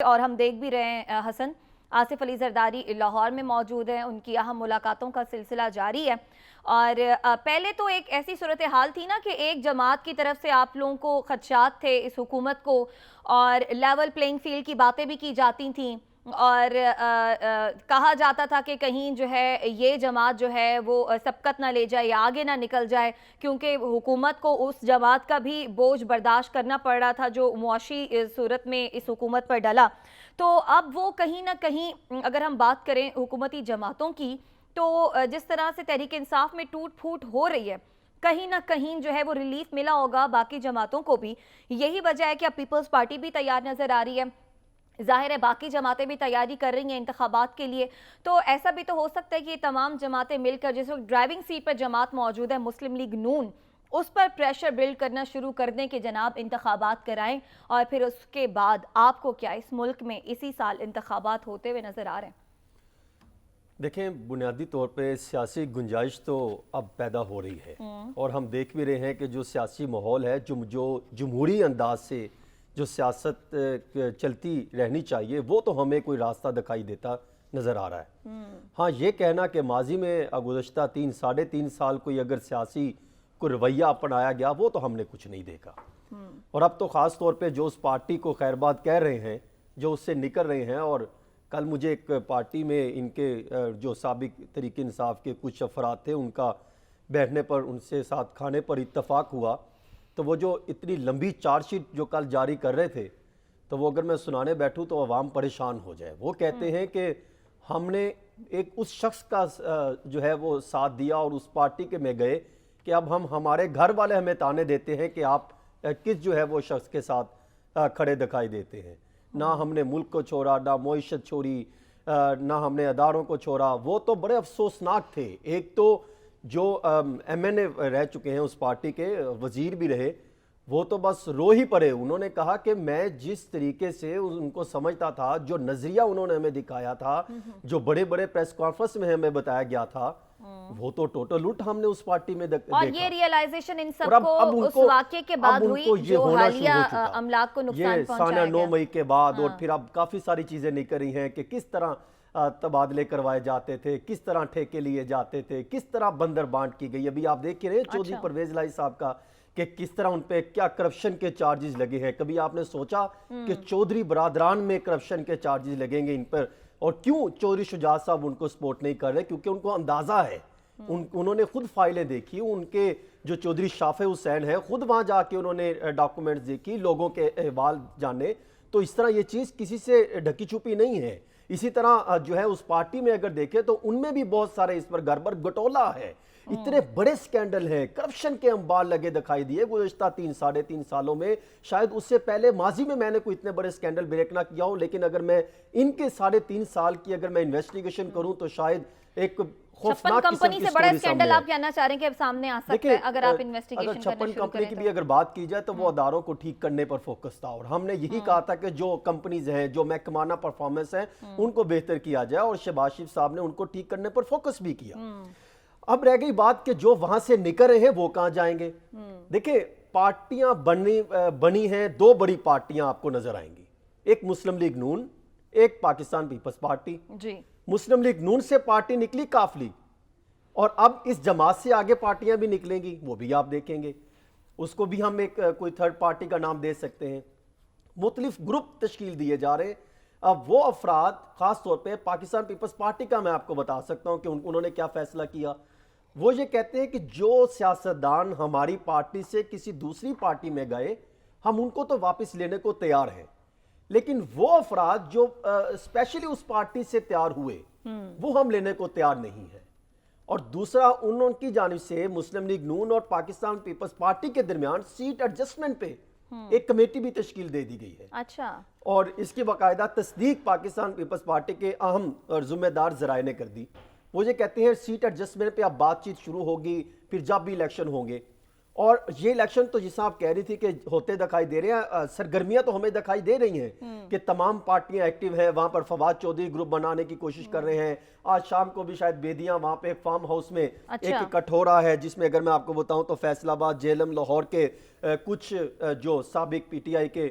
اور ہم دیکھ بھی رہے ہیں حسن، آصف علی زرداری لاہور میں موجود ہیں، ان کی اہم ملاقاتوں کا سلسلہ جاری ہے۔ اور پہلے تو ایک ایسی صورتحال تھی نا کہ ایک جماعت کی طرف سے آپ لوگوں کو خدشات تھے اس حکومت کو، اور لیول پلینگ فیلڈ کی باتیں بھی کی جاتی تھیں، اور کہا جاتا تھا کہ کہیں جو ہے یہ جماعت جو ہے وہ سبقت نہ لے جائے یا آگے نہ نکل جائے، کیونکہ حکومت کو اس جماعت کا بھی بوجھ برداشت کرنا پڑ رہا تھا جو معاشی صورت میں اس حکومت پر ڈلا۔ تو اب وہ کہیں نہ کہیں اگر ہم بات کریں حکومتی جماعتوں کی، تو جس طرح سے تحریک انصاف میں ٹوٹ پھوٹ ہو رہی ہے، کہیں نہ کہیں جو ہے وہ ریلیف ملا ہوگا باقی جماعتوں کو بھی۔ یہی وجہ ہے کہ اب پیپلز پارٹی بھی تیار نظر آ رہی ہے، ظاہر ہے باقی جماعتیں بھی تیاری کر رہی ہیں انتخابات کے لیے۔ تو ایسا بھی تو ہو سکتا ہے کہ یہ تمام جماعتیں مل کر، جس وقت ڈرائیونگ سیٹ پر جماعت موجود ہے مسلم لیگ نون، اس پر پریشر بلڈ کرنا شروع کر دیں کہ جناب انتخابات کرائیں، اور پھر اس کے بعد آپ کو کیا اس ملک میں اسی سال انتخابات ہوتے ہوئے نظر آ رہے ہیں؟ دیکھیں، بنیادی طور پہ سیاسی گنجائش تو اب پیدا ہو رہی ہے، اور ہم دیکھ بھی رہے ہیں کہ جو سیاسی ماحول ہے، جو جمہوری انداز سے جو سیاست چلتی رہنی چاہیے، وہ تو ہمیں کوئی راستہ دکھائی دیتا نظر آ رہا ہے۔ ہاں، یہ کہنا کہ ماضی میں گزشتہ 3-3.5 سال کوئی اگر سیاسی کوئی رویہ اپنایا گیا، وہ تو ہم نے کچھ نہیں دیکھا۔ اور اب تو خاص طور پہ جو اس پارٹی کو خیرباد کہہ رہے ہیں، جو اس سے نکل رہے ہیں، اور کل مجھے ایک پارٹی میں ان کے جو سابق تحریک انصاف کے کچھ افراد تھے، ان کا بیٹھنے پر، ان سے ساتھ کھانے پر اتفاق ہوا، تو وہ جو اتنی لمبی چارج شیٹ جو کل جاری کر رہے تھے، تو وہ اگر میں سنانے بیٹھوں تو عوام پریشان ہو جائے۔ وہ کہتے ہیں کہ ہم نے ایک اس شخص کا جو ہے وہ ساتھ دیا اور اس پارٹی کے میں گئے کہ اب ہمارے گھر والے ہمیں تانے دیتے ہیں کہ آپ کس جو ہے وہ شخص کے ساتھ کھڑے دکھائی دیتے ہیں۔ نہ ہم نے ملک کو چھوڑا، نہ معیشت چھوڑی، نہ ہم نے اداروں کو چھوڑا۔ وہ تو بڑے افسوسناک تھے۔ ایک تو جو ایم این اے رہ چکے ہیں اس پارٹی کے، وزیر بھی رہے، وہ تو بس رو ہی پڑے۔ انہوں نے کہا کہ میں جس طریقے سے ان کو سمجھتا تھا، جو نظریہ انہوں نے ہمیں دکھایا تھا، جو بڑے بڑے پریس کانفرنس میں ہمیں بتایا گیا تھا، وہ تو ٹوٹل لوٹ ہم نے اس پارٹی میں دیکھا۔ اور یہ ریئلائزیشن ان سب کو اس واقعے کے بعد ہوئی جو حالیہ املاک کو نقصان پہنچایا گیا۔ 9 مئی کے بعد، اور پھر اب کافی ساری چیزیں نکل رہی ہیں کہ کس طرح تبادلے کروائے جاتے تھے، کس طرح ٹھیکے لیے جاتے تھے، کس طرح بندر بانٹ کی گئی۔ ابھی آپ دیکھ رہے ہیں چودھری پرویز الہی صاحب کا کہ کس طرح ان پہ کیا کرپشن کے چارجز لگے ہیں۔ کبھی آپ نے سوچا کہ چودھری برادران میں کرپشن کے چارجز لگیں گے ان پر؟ اور کیوں چودھری شجاعت صاحب ان کو سپورٹ نہیں کر رہے؟ کیونکہ ان کو اندازہ ہے، انہوں نے خود فائلیں دیکھی، ان کے جو چودھری شافع حسین ہیں، خود وہاں جا کے انہوں نے ڈاکومنٹس دیکھی، لوگوں کے احوال جانے۔ تو اس طرح یہ چیز کسی سے ڈھکی چھپی نہیں ہے۔ اسی طرح جو ہے اس پارٹی میں اگر دیکھیں تو ان میں بھی بہت سارے اس پر گڑبڑ گٹولا ہے۔ اتنے بڑے سکینڈل ہیں، کرپشن کے انبار لگے دکھائی دیے گزشتہ 3-3.5 سالوں میں۔ شاید اس سے پہلے ماضی میں نے کوئی اتنے بڑے سکینڈل بریک نہ کیا ہو، لیکن اگر میں ان کے 3.5 سال کی اگر میں انویسٹیگیشن کروں تو شاید ایک خوفناک قسم کی کمپنی سے بڑا سکینڈل آپ کہنا چاہ رہے ہیں کہ اب سامنے آ سکتا ہے اگر آپ انویسٹیگیشن کرنا شروع کریں تو؟ کمپنی کی بھی اگر بات کی جائے تو وہ اداروں کو ٹھیک کرنے پر فوکس تھا، اور ہم نے یہی کہا تھا کہ جو کمپنیز ہیں، جو محکمانہ پرفارمنس ہیں، ان کو بہتر کیا جائے، اور شہباز شریف صاحب نے ان کو ٹھیک کرنے پر فوکس بھی کیا۔ اب رہ گئی بات کہ جو وہاں سے نکل رہے ہیں وہ کہاں جائیں گے۔ دیکھیں، پارٹیاں بنی ہیں، 2 بڑی پارٹیاں آپ کو نظر آئیں گی، ایک مسلم لیگ نون، ایک پاکستان پیپلز پارٹی۔ مسلم لیگ نون سے پارٹی نکلی کاف لیگ، اور اب اس جماعت سے آگے پارٹیاں بھی نکلیں گی، وہ بھی آپ دیکھیں گے۔ اس کو بھی ہم ایک کوئی تھرڈ پارٹی کا نام دے سکتے ہیں۔ مختلف گروپ تشکیل دیے جا رہے ہیں۔ اب وہ افراد، خاص طور پہ پاکستان پیپلز پارٹی کا میں آپ کو بتا سکتا ہوں کہ انہوں نے کیا فیصلہ کیا۔ وہ یہ کہتے ہیں کہ جو سیاستدان ہماری پارٹی سے کسی دوسری پارٹی میں گئے، ہم ان کو تو واپس لینے کو تیار ہیں، لیکن وہ افراد جو اسپیشلی اس پارٹی سے تیار ہوئے، وہ ہم لینے کو تیار نہیں ہیں۔ اور دوسرا، ان کی جانب سے مسلم لیگ نون اور پاکستان پیپلز پارٹی کے درمیان سیٹ ایڈجسٹمنٹ پہ ایک کمیٹی بھی تشکیل دے دی گئی ہے۔ اچھا۔ اور اس کی باقاعدہ تصدیق پاکستان پیپلز پارٹی کے اہم اور ذمہ دار ذرائع نے کر دی۔ وہ یہ کہتے ہیں سیٹ ایڈجسٹمنٹ پہ اب بات چیت شروع ہوگی، پھر جب بھی الیکشن ہوں گے۔ اور یہ الیکشن تو جیسا آپ کہہ رہی تھی کہ ہوتے دکھائی دے رہے ہیں، سرگرمیاں تو ہمیں دکھائی دے رہی ہیں کہ تمام پارٹیاں ایکٹیو ہیں۔ وہاں پر فواد چودھری گروپ بنانے کی کوشش کر رہے ہیں۔ آج شام کو بھی شاید بیدیاں وہاں پہ ایک فارم ہاؤس میں ایک اکٹھ ہو رہا ہے، جس میں اگر میں آپ کو بتاؤں تو فیصل آباد، جہلم، لاہور کے کچھ جو سابق پی ٹی آئی کے